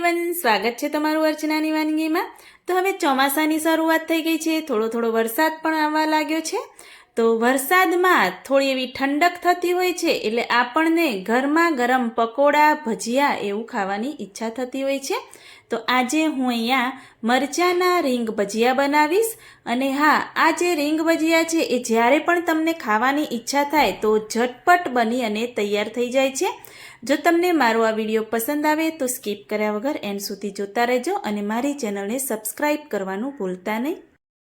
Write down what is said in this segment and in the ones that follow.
Everyone, સ્વાગત છે તમારું અર્ચનાની વાનગીમાં। તો હવે ચોમાસાની શરૂઆત થઈ ગઈ છે, થોડો વરસાદ પણ આવવા લાગ્યો છે। તો વરસાદમાં થોડી એવી ઠંડક થતી હોય છે, એટલે આપણને ગરમા ગરમ પકોડા ભજીયા એવું ખાવાની ઈચ્છા થતી હોય છે। તો આજે હું અહીંયા મરચાના રીંગ ભજીયા બનાવીશ। અને હા, આ જે રીંગ ભજીયા છે એ જ્યારે પણ તમને ખાવાની ઈચ્છા થાય તો ઝટપટ બની અને તૈયાર થઈ જાય છે। જો તમને મારો આ વિડીયો પસંદ આવે તો સ્કીપ કર્યા વગર એન્ડ સુધી જોતા રહેજો અને મારી ચેનલને સબસ્ક્રાઈબ કરવાનું ભૂલતા નહીં।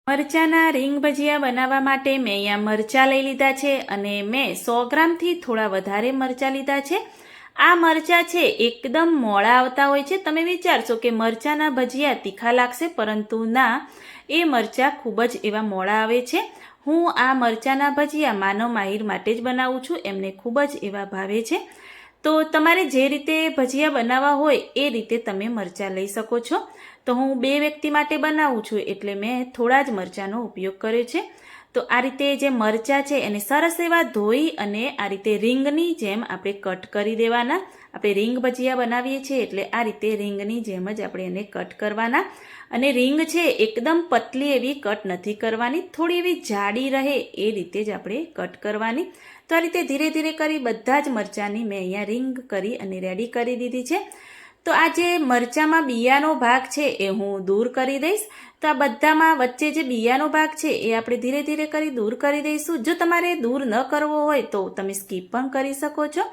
મરચાના રીંગ ભજીયા બનાવવા માટે મેં અહીંયા મરચાં લઈ લીધા છે અને મેં 100 ગ્રામથી થોડા વધારે મરચાં લીધા છે। આ મરચાં છે એકદમ મોળા આવતા હોય છે। તમે વિચારશો કે મરચાના ભજીયા તીખા લાગશે, પરંતુ ના, એ મરચાં ખૂબ જ એવા મોળા આવે છે। હું આ મરચાના ભજીયા માનવ માહિર માટે જ બનાવું છું, એમને ખૂબ જ એવા ભાવે છે। તો તમારે જે રીતે ભજીયા બનાવવા હોય એ રીતે તમે મરચાં લઈ શકો છો। તો હું 2 વ્યક્તિ માટે બનાવું છું એટલે મેં થોડા જ મરચાંનો ઉપયોગ કર્યો છે। તો આ રીતે જે મરચાં છે એને સરસ એવા ધોઈ અને આ રીતે રીંગની જેમ આપણે કટ કરી દેવાના। આપણે રીંગ ભજીયા બનાવીએ છીએ એટલે આ રીતે રીંગની જેમ જ આપણે એને કટ કરવાના। અને રીંગ છે એકદમ પતલી એવી કટ નથી કરવાની, થોડી એવી જાડી રહે એ રીતે જ આપણે કટ કરવાની। તો આ રીતે ધીરે ધીરે કરી બધા જ મરચાંની મેં અહીંયા રીંગ કરી અને રેડી કરી દીધી છે। તો આ જે મરચાંમાં બિયાનો ભાગ છે એ હું દૂર કરી દઈશ। તો આ બધામાં વચ્ચે જે બિયાનો ભાગ છે એ આપણે ધીરે ધીરે કરી દૂર કરી દઈશું। જો તમારે દૂર ન કરવો હોય તો તમે સ્કીપ પણ કરી શકો છો।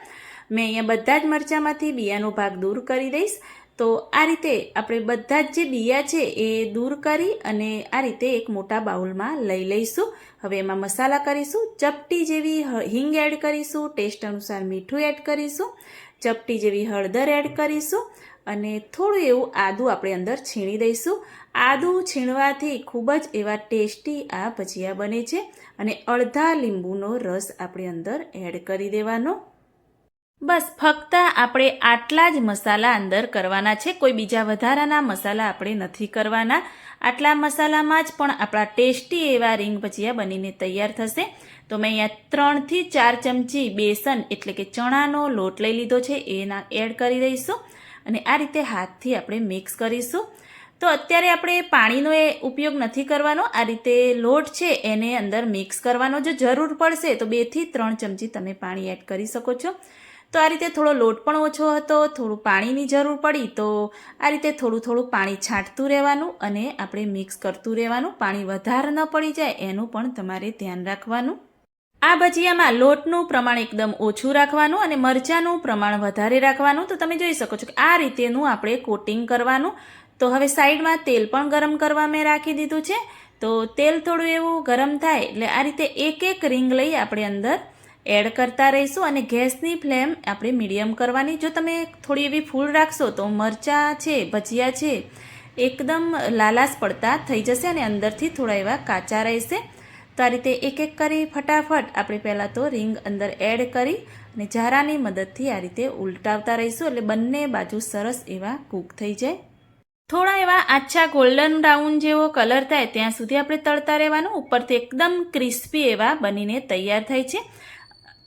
મેં અહીંયા બધા જ મરચાંમાંથી બિયાનો ભાગ દૂર કરી દઈશ। તો આ રીતે આપણે બધા જ જે બિયા છે એ દૂર કરી અને આ રીતે એક મોટા બાઉલમાં લઈ લઈશું। હવે એમાં મસાલા કરીશું। ચપટી જેવી હિંગ એડ કરીશું, ટેસ્ટ અનુસાર મીઠું એડ કરીશું, ચપટી જેવી હળદર એડ કરીશું અને થોડું એવું આદું આપણે અંદર છીણી દઈશું। આદું છીણવાથી ખૂબ જ એવા ટેસ્ટી આ ભજીયા બને છે। અને અડધા લીંબુનો રસ આપણે અંદર એડ કરી દેવાનો। બસ ફક્ત આપણે આટલા જ મસાલા અંદર કરવાના છે, કોઈ બીજા વધારાના મસાલા આપણે નથી કરવાના। આટલા મસાલામાં જ પણ આપણા ટેસ્ટી એવા રીંગ ભજીયા બનીને તૈયાર થશે। તો મેં અહીંયા 3 થી 4 ચમચી બેસન એટલે કે ચણાનો લોટ લઈ લીધો છે, એના એડ કરી દઈશું અને આ રીતે હાથથી આપણે મિક્સ કરીશું। તો અત્યારે આપણે પાણીનો ઉપયોગ નથી કરવાનો, આ રીતે લોટ છે એને અંદર મિક્સ કરવાનો। જો જરૂર પડશે તો 2 થી 3 ચમચી તમે પાણી એડ કરી શકો છો। તો આ રીતે થોડો લોટ પણ ઓછો હતો, થોડું પાણીની જરૂર પડી તો આ રીતે થોડું પાણી છાંટતું રહેવાનું અને આપણે મિક્સ કરતું રહેવાનું। પાણી વધારે ન પડી જાય એનું પણ તમારે ધ્યાન રાખવાનું। આ ભજીયામાં લોટનું પ્રમાણ એકદમ ઓછું રાખવાનું અને મરચાંનું પ્રમાણ વધારે રાખવાનું। તો તમે જોઈ શકો છો કે આ રીતેનું આપણે કોટિંગ કરવાનું। તો હવે સાઈડમાં તેલ પણ ગરમ કરવા મેં રાખી દીધું છે। તો તેલ થોડું એવું ગરમ થાય એટલે આ રીતે એક રીંગ લઈ આપણે અંદર એડ કરતા રહીશું અને ગેસની ફ્લેમ આપણે મીડિયમ કરવાની। જો તમે થોડી એવી ફૂલ રાખશો તો મરચાં છે, ભજીયા છે, એકદમ લાલાશ પડતા થઈ જશે અને અંદરથી થોડા એવા કાચા રહેશે। તો આ રીતે એક કરી ફટાફટ આપણે પહેલાં તો રીંગ અંદર એડ કરી અને ઝારાની મદદથી આ રીતે ઉલટાવતા રહીશું એટલે બંને બાજુ સરસ એવા કૂક થઈ જાય। થોડા એવા આછા ગોલ્ડન બ્રાઉન જેવો કલર થાય ત્યાં સુધી આપણે તળતા રહેવાનું। ઉપરથી એકદમ ક્રિસ્પી એવા બનીને તૈયાર થાય છે।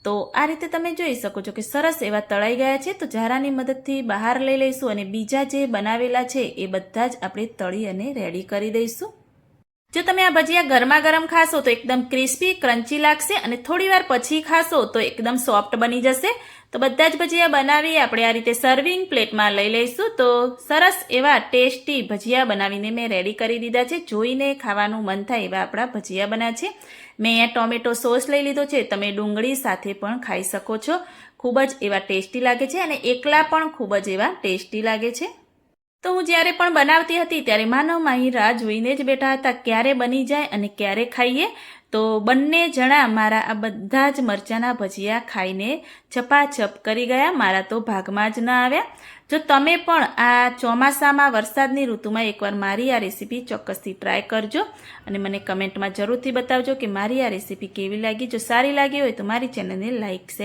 તો આ રીતે તમે જોઈ શકો છો કે સરસ એવા તળાઈ ગયા છે। તો ઝારાની મદદથી બહાર લઈ લઈશું અને બીજા જે બનાવેલા છે એ બધા જ આપણે તળી અને રેડી કરી દઈશું। જો તમે આ ભજીયા ગરમા ગરમ ખાશો તો એકદમ ક્રિસ્પી ક્રન્ચી લાગશે અને થોડી વાર પછી ખાશો તો એકદમ સોફ્ટ બની જશે। તો બધા જ ભજીયા બનાવી આપણે આ રીતે સર્વિંગ પ્લેટમાં લઈ લઈશું। તો સરસ એવા ટેસ્ટી ભજીયા બનાવીને મેં રેડી કરી દીધા છે। જોઈને ખાવાનું મન થાય એવા આપણા ભજીયા બન્યા છે। મેં અહીંયા ટોમેટો સોસ લઈ લીધો છે, તમે ડુંગળી સાથે પણ ખાઈ શકો છો। ખૂબ જ એવા ટેસ્ટી લાગે છે અને એકલા પણ ખૂબ જ એવા ટેસ્ટી લાગે છે। તો હું જ્યારે પણ બનાવતી હતી ત્યારે માનવ માહી રાહ જોઈને જ બેઠા હતા ક્યારે બની જાય અને ક્યારે ખાઈએ। તો બંને જણા મારા આ બધા જ મરચાંના ભજીયા ખાઈને છપાછપ કરી ગયા, મારા તો ભાગમાં જ ન આવ્યા। જો તમે પણ આ ચોમાસામાં વરસાદની ઋતુમાં એકવાર મારી આ રેસીપી ચોક્કસથી ટ્રાય કરજો અને મને કમેન્ટમાં જરૂરથી બતાવજો કે મારી આ રેસીપી કેવી લાગી। જો સારી લાગી હોય તો મારી ચેનલને લાઇક શેર